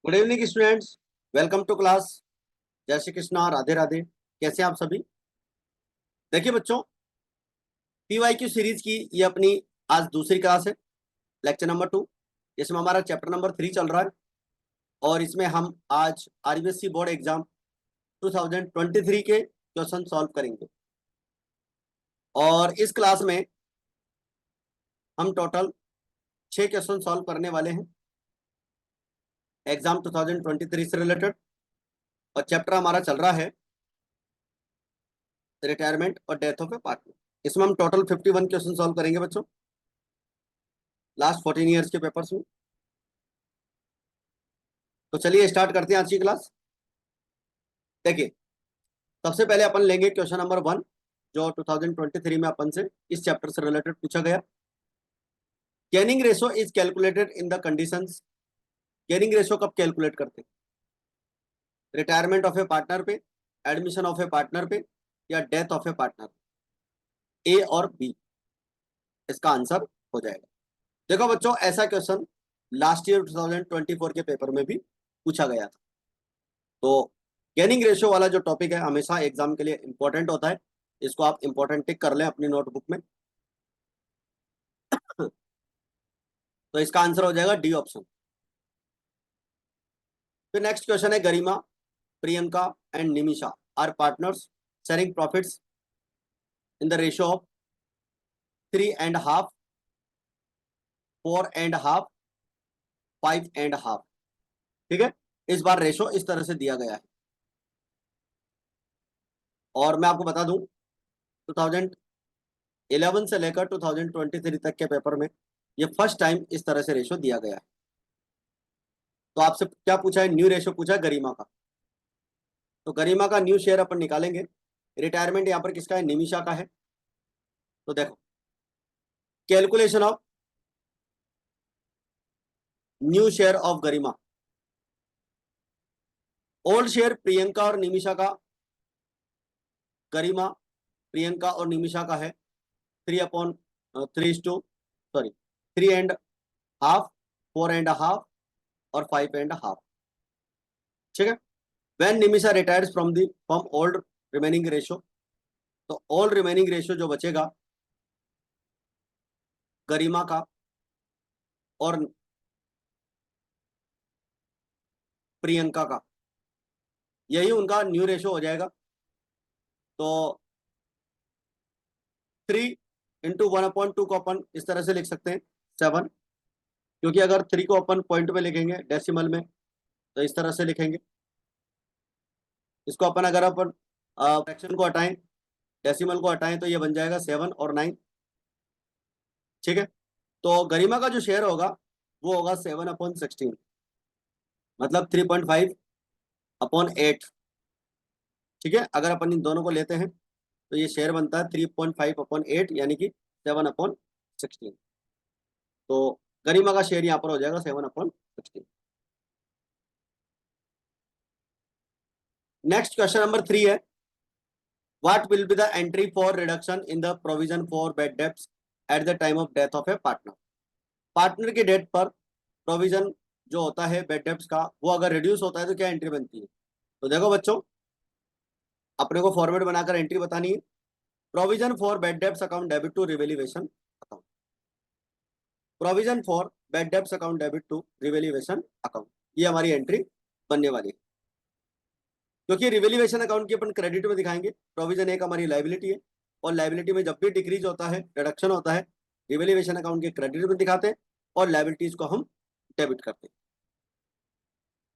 Good evening students. Welcome to class. जय श्री कृष्णा, राधे राधे। कैसे हैं आप सभी? देखिए बच्चों, पीवाईक्यू सीरीज की ये अपनी आज दूसरी क्लास है, लेक्चर नंबर 2। इसमें हमारा चैप्टर नंबर 3 चल रहा है और इसमें हम आज आरबीएससी बोर्ड एग्जाम 2023 के क्वेश्चन सॉल्व करेंगे। और इस क्लास में हम टोटल 6 क्वेश्चन सॉल्व करने वाले हैं एग्जाम 2023 से रिलेटेड। और चैप्टर हमारा चल रहा है रिटायरमेंट और डेथ ऑफ ए पार्टनर। इसमें हम टोटल 51 क्वेश्चन सॉल्व करेंगे बच्चों, लास्ट 14 ईयर्स के पेपर्स में। तो चलिए स्टार्ट करते हैं आज की क्लास। देखिए, सबसे पहले अपन लेंगे क्वेश्चन नंबर 1, जो 2023 में अपन से इस चैप्टर से रिलेटेड पूछा गया। Gaining ratio is calculated in the conditions. Gaining ratio कब कैलकुलेट करते हैं? रिटायरमेंट ऑफ ए पार्टनर पे, एडमिशन ऑफ ए पार्टनर पे, या डेथ ऑफ ए पार्टनर? ए और बी इसका आंसर हो जाएगा। देखो बच्चों, ऐसा क्वेश्चन लास्ट ईयर 2024 के पेपर में भी पूछा गया था। तो गेनिंग रेशियो वाला जो टॉपिक है हमेशा एग्जाम के लिए इंपॉर्टेंट होता है। इसको आप इंपॉर्टेंट टिक कर लें अपनी नोटबुक में। तो इसका आंसर हो जाएगा डी ऑप्शन। फिर नेक्स्ट क्वेश्चन है, Garima, Priyanka and Nimisha are partners sharing profits in the ratio of 3.5, 4.5, 5.5। ठीक है, इस बार रेशो इस तरह से दिया गया है। और मैं आपको बता दूं, 2011 से लेकर 2023 तक के पेपर में ये फर्स्ट टाइम इस तरह से रेशो दिया गया है। तो आपसे क्या पूछा है? न्यू रेशो पूछा है गरिमा का। तो गरिमा का न्यू शेयर अपन निकालेंगे। रिटायरमेंट यहां पर किसका है? निमिषा का है। तो देखो, calculation of new share of Garima. Old share Priyanka और निमिषा का, गरिमा, प्रियंका और निमिषा का है 3/3, 4.5 और 5.5। ठीक है। When Nimisha retires from the from old remaining ratio, तो ओल्ड रिमेनिंग रेशियो जो बचेगा गरिमा का और प्रियंका का, यही उनका न्यू रेशियो हो जाएगा। तो 3/1/2 को अपन इस तरह से लिख सकते हैं 7, क्योंकि अगर 3 को अपन पॉइंट में लिखेंगे डेसिमल में तो इस तरह से लिखेंगे। इसको अपन अगर अपन फ्रैक्शन को हटाएं, डेसिमल को हटाएं, तो ये बन जाएगा 7 और 9। ठीक है। तो गरिमा का जो शेयर होगा वो होगा 7/16, मतलब 3.5/8। ठीक है, अगर अपन इन दोनों को लेते हैं तो ये शेयर बनता है 3.5/8, यानी कि 7/16। तो गरिमा का शेयर यहाँ पर हो जाएगा 7/16। नेक्स्ट क्वेश्चन नंबर 3 है, what will be the entry for reduction in the provision for bad debts at the time of death of A partner? Partner की डेथ पर प्रोविजन जो होता है बेड डेब्ट्स का, वो अगर रिड्यूस होता है तो क्या एंट्री बनती है? तो देखो बच्चों, अपने को फॉर्मेट बनाकर एंट्री बतानी है। Provision for bad debts account debit to revaluation account. Provision for bad debts account debit to revaluation account, ये हमारी एंट्री बनने वाली है। क्योंकि रिवेल्युएशन अकाउंट की अपन क्रेडिट में दिखाएंगे, प्रोविजन एक हमारी लाइबिलिटी है, और लाइबिलिटी में जब भी डिक्रीज होता है, रिडक्शन होता है, रिवेल्युएशन अकाउंट के क्रेडिट में दिखाते हैं और लाइबिलिटीज को हम डेबिट करते हैं।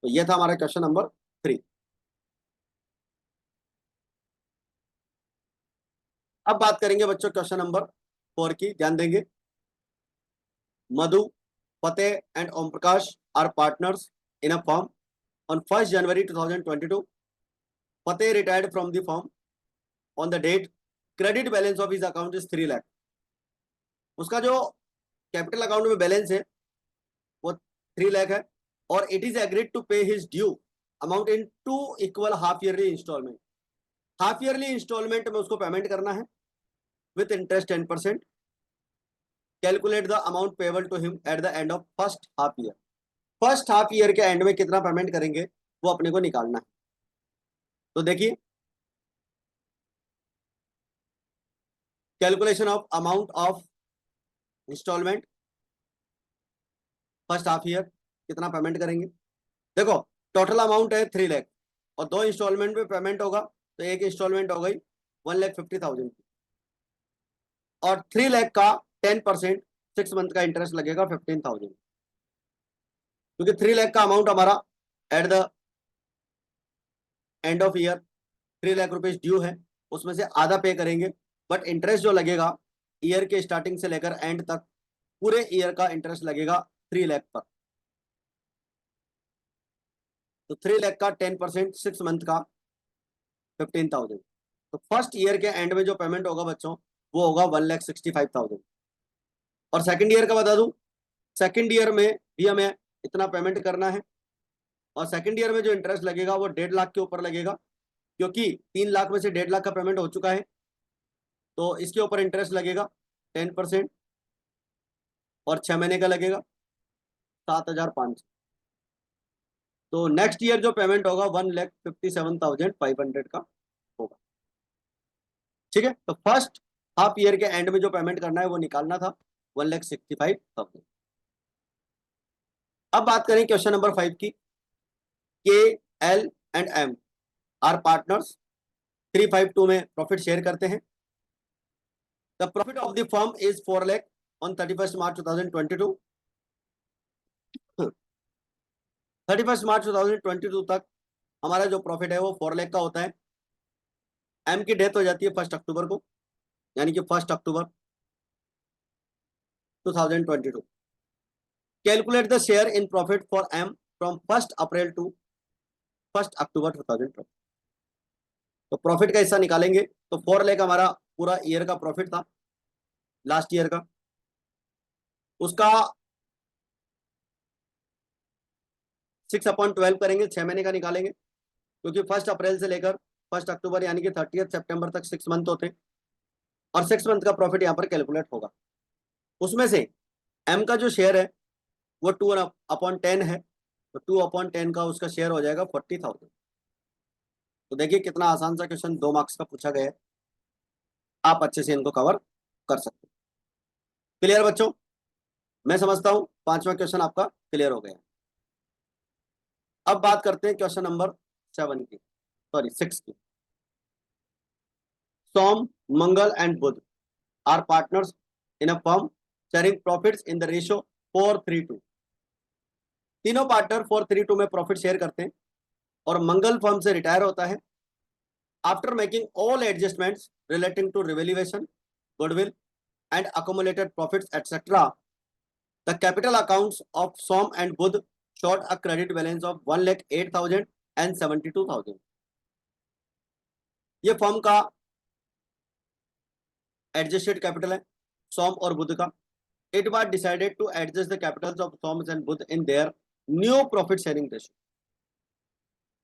तो यह था हमारा क्वेश्चन नंबर 3। अब बात करेंगे बच्चों क्वेश्चन नंबर 4 की, ध्यान देंगे। Madhu, Fateh and Om Prakash are partners in a firm on 1st January 2022. Fateh retired from the firm on the date credit balance of his account is 3 lakh. उसका जो कैपिटल अकाउंट में बैलेंस है वो 3 लाख है, और it is agreed to pay his due amount in 2 equal half yearly instalment. Half yearly instalment में उसको payment करना है with interest 10%। Calculate the amount payable to him at the end of first half year. First half year के end में कितना payment करेंगे वो अपने को निकालना है। तो देखिए, calculation of amount of instalment first half year, कितना पेमेंट करेंगे। देखो, टोटल अमाउंट है 3 लाख और 2 इंस्टॉलमेंट में पेमेंट होगा, तो एक इंस्टॉलमेंट हो गई 1,50,000 की, और 3 लाख का 10% 6 मंथ का इंटरेस्ट लगेगा 15,000, क्योंकि 3 लाख का अमाउंट हमारा eight the end of year 3 lakh rupees due है, उसमें से आधा पे करेंगे, बट इंटरेस्ट जो लगेगा ईयर के स्टार्टिंग से लेकर एंड तक पूरे ईयर का इंटरेस्ट लगेगा 3 लाख पर। तो 3 लाख का 10% 6 मंथ का 15,000। तो फर्स्ट ईयर के एंड में जो पेमेंट होगा बच्चों वो होगा 1,65,000। और सेकंड ईयर का बता दूं, सेकंड ईयर में भी हमें इतना पेमेंट करना है, और सेकंड ईयर में जो इंटरेस्ट लगेगा वो 1.5 लाख के ऊपर लगेगा, क्योंकि 3 लाख में से 1.5 लाख का पेमेंट हो चुका है, तो इसके ऊपर इंटरेस्ट लगेगा 10%, और 6 महीने का लगेगा 7,500। तो नेक्स्ट ईयर जो पेमेंट होगा 1,57,500 का होगा। ठीक है, तो फर्स्ट हाफ ईयर के एंड में जो पेमेंट करना है वो निकालना था 1,65,000। अब बात करें क्वेश्चन नंबर 5 की। K, L and M are partners, 352 में प्रॉफिट शेयर करते हैं। The profit of the firm is 4 lakh on 31 मार्च 2022। 31 मार्च 2022 तक हमारा जो प्रॉफिट है वो 4 लाख का होता है। एम की डेथ हो जाती है 1 अक्टूबर को, यानी कि 1 अक्टूबर 2022। Calculate the share in profit for M from 1 April to 1 October 2020। तो प्रॉफिट का हिस्सा निकालेंगे, तो 4 लाख हमारा पूरा ईयर का प्रॉफिट था लास्ट ईयर का, उसका 6/12 करेंगे, 6 महीने का निकालेंगे, क्योंकि 1 अप्रैल से लेकर 1 अक्टूबर यानी कि 30 सितंबर तक 6 मंथ होते हैं, और 6 मंथ का प्रॉफिट यहाँ पर कैलकुलेट होगा। उसमें से एम का जो शेयर है वो 2/10 है, तो 2/10 का उसका शेयर हो जाएगा 40,000। तो देखिए कितना आसान सा क्वेश्चन 2 मार्क्स का पूछा गया है, आप अच्छे से इनको कवर कर सकते हैं। क्लियर बच्चों, मैं समझता हूं 5वां क्वेश्चन आपका क्लियर हो गया। अब बात करते हैं क्वेश्चन नंबर 7 की, सॉरी 6 की। Som, Mangal and Budh are partners in a firm sharing profits in the ratio 4:3:2। तीनों पार्टनर 4:3:2 में प्रॉफिट शेयर करते हैं, और मंगल फर्म से रिटायर होता है। After making all adjustments relating to revaluation, goodwill and accumulated profits etcetera, the capital accounts of Som and Budh showed a credit balance of 1,08,000 and 72,000। ये firm का एडजस्टेड कैपिटल है सोम और बुध का। It was decided to adjust the capitals of Som and Budh in their new profit sharing ratio.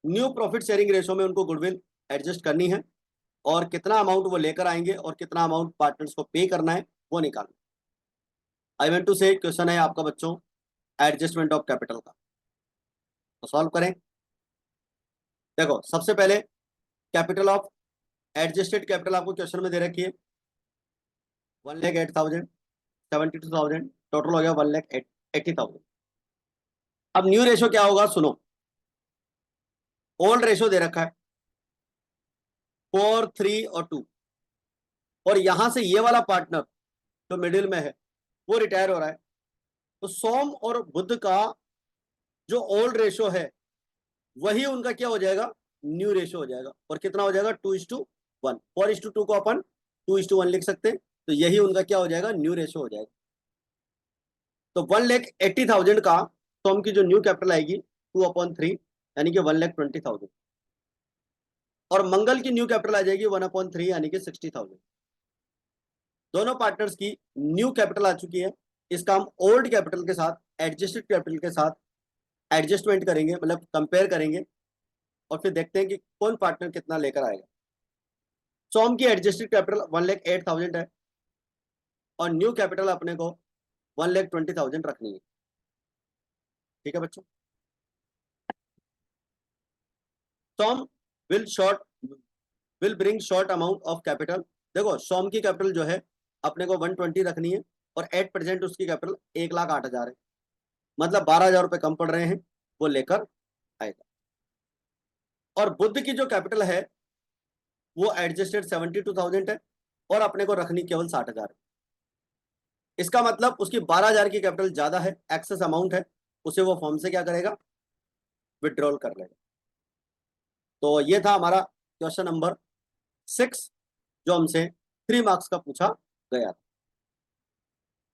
New profit sharing ratio में उनको goodwill adjust करनी है, और कितना अमाउंट वो लेकर आएंगे और कितना अमाउंट पार्टनर्स को पे करना है वो निकालना। आई वांट टू से क्वेश्चन है आपका बच्चों एडजस्टमेंट ऑफ कैपिटल का, तो सॉल्व करें। देखो सबसे पहले कैपिटल ऑफ एडजस्टेड कैपिटल आपको क्वेश्चन में दे रखी है 1,08,000 72,000, टोटल हो गया 1,80,000। अब न्यू रेशो क्या होगा सुनो, ओल्ड रेशो दे रखा है 4, 3 और 2, और यहां से ये वाला पार्टनर जो मिडिल में है वो रिटायर हो रहा है, तो सोम और बुध का जो ओल्ड रेशो है वही उनका क्या हो जाएगा, न्यू रेशो हो जाएगा। और कितना हो जाएगा 2:1। 4:2 को अपन 2:1 लिख सकते हैं, तो यही उनका क्या हो जाएगा, न्यू रेशो हो जाएगा। तो 1,80,000 का सोम की जो न्यू कैपिटल आएगी 2/3 यानी कि 1,20,000, और मंगल की न्यू कैपिटल आ जाएगी 1/3 यानी कि 60,000। दोनों पार्टनर्स की न्यू कैपिटल आ चुकी है, इसका हम ओल्ड कैपिटल के साथ एडजस्टेड कैपिटल के साथ एडजस्टमेंट करेंगे, मतलब कंपेयर करेंगे, और फिर देखते हैं कि कौन पार्टनर कितना लेकर आएगा। सोम की एडजस्टेड कैपिटल 1,08,000 है, और न्यू कैपिटल अपने को 1,20,000 रखनी है। ठीक है बच्चों। Som will short will bring short amount of capital. देखो सॉम की कैपिटल जो है अपने को 120 रखनी है और एट प्रेजेंट उसकी कैपिटल 1,08,000 है, मतलब 12,000 रुपये कम पड़ रहे हैं, वो लेकर आएगा। और बुद्ध की जो कैपिटल है वो एडजस्टेड 72,000 है और अपने को रखनी केवल 60,000 है। इसका मतलब उसकी 12,000 की कैपिटल ज्यादा है, एक्सेस अमाउंट है, उसे वो फॉर्म से क्या करेगा, विड्रॉल कर लेगा। तो ये था हमारा क्वेश्चन नंबर 6 जो हमसे 3 मार्क्स का पूछा गया था।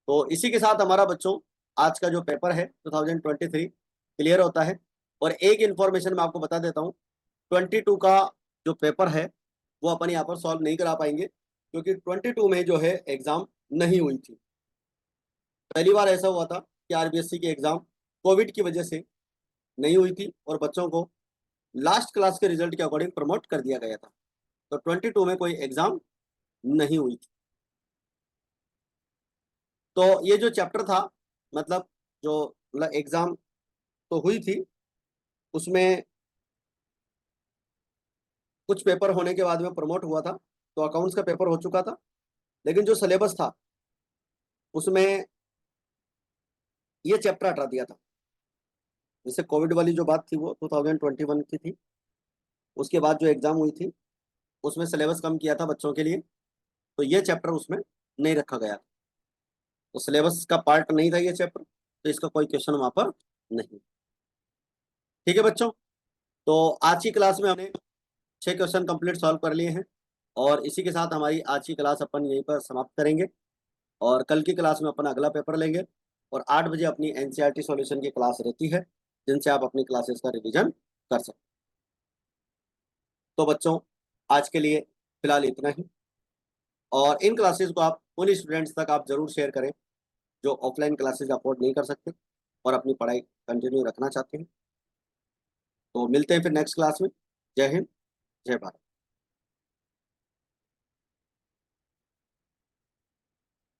तो इसी के साथ हमारा बच्चों आज का जो पेपर है 2023 क्लियर होता है। और एक इंफॉर्मेशन मैं आपको बता देता हूँ, 22 का जो पेपर है वो अपन यहाँ पर सॉल्व नहीं करा पाएंगे क्योंकि 22 में जो है एग्जाम नहीं हुई थी। पहली बार ऐसा हुआ था कि आरबीएससी की एग्जाम कोविड की वजह से नहीं हुई थी और बच्चों को लास्ट क्लास के रिजल्ट के अकॉर्डिंग प्रमोट कर दिया गया था। तो 22 में कोई एग्जाम नहीं हुई थी। तो ये जो चैप्टर था, मतलब जो एग्जाम तो हुई थी, उसमें कुछ पेपर होने के बाद में प्रमोट हुआ था, तो अकाउंट्स का पेपर हो चुका था, लेकिन जो सिलेबस था उसमें ये चैप्टर हटा दिया था। जैसे कोविड वाली जो बात थी वो 2021 की थी, उसके बाद जो एग्जाम हुई थी उसमें सिलेबस कम किया था बच्चों के लिए, तो ये चैप्टर उसमें नहीं रखा गया था। तो सिलेबस का पार्ट नहीं था ये चैप्टर, तो इसका कोई क्वेश्चन वहां पर नहीं। ठीक है बच्चों, तो आज की क्लास में हमने 6 क्वेश्चन कंप्लीट सॉल्व कर लिए हैं और इसी के साथ हमारी आज की क्लास अपन यहीं पर समाप्त करेंगे। और कल की क्लास में अपन अगला पेपर लेंगे और 8 बजे अपनी एनसीईआरटी सॉल्यूशन की क्लास रहती है जिनसे आप अपनी क्लासेस का रिवीजन कर सकते। तो बच्चों आज के लिए फिलहाल इतना ही, और इन क्लासेस को आप उन स्टूडेंट्स तक आप जरूर शेयर करें जो ऑफलाइन क्लासेस अफोर्ड नहीं कर सकते और अपनी पढ़ाई कंटिन्यू रखना चाहते हैं। तो मिलते हैं फिर नेक्स्ट क्लास में। जय हिंद, जय भारत।